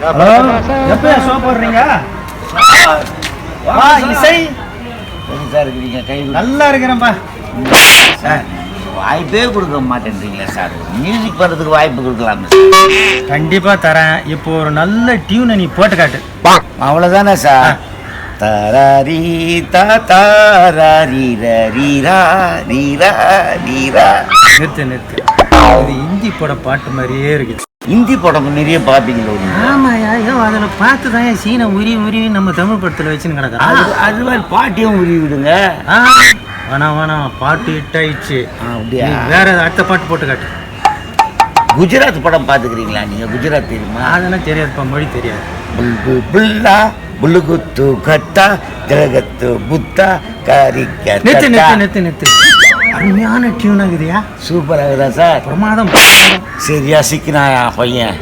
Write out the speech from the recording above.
எப்ப ஷோ போடுறீங்க? இசை இருக்கிறீங்க கை நல்லா இருக்கிறேன்பா சார். வாய்ப்பே கொடுக்க மாட்டேன்றீங்களா சார்? மியூசிக் பண்ணுறதுக்கு வாய்ப்பு கொடுக்கலாமே. கண்டிப்பா தரேன். இப்போ ஒரு நல்ல டியூனை நீ போட்டு காட்டு. அவ்வளோதானே சார்? தராரி தாராரி ரீரா ரீரா ரீரா. நிறுத்து. இது ஹிந்தி போட பாட்டு மாதிரியே இருக்கு. ஹிந்தி படம் நிறைய பார்ப்பீங்களோ? ஆமாயா, ஏன் அதில் பார்த்து தான் சீனை உருவி நம்ம தமிழ் படத்தில் வச்சுன்னு கிடக்குறோம். அது மாதிரி பாட்டியும் உருவி விடுங்க. வேணாம், பாட்டு ஹிட் ஆயிடுச்சு. அப்படியா? வேற அடுத்த பாட்டு போட்டு காட்டு. குஜராத் படம் பார்த்துக்கிறீங்களா நீங்கள்? குஜராத் தெரியுமா? அதெல்லாம் தெரியாதுப்பா, மொழி தெரியாது. புல்பு புல்லா புல்லுகுத்து கட்டா ஜலகத்து புத்தா காரிக்க. நிறுத்து. அருமையான டியூன் ஆகுதுயா. சூப்பராகுதா சார்? பிரமாதம். சரியா சிக்கினாயா பையன்?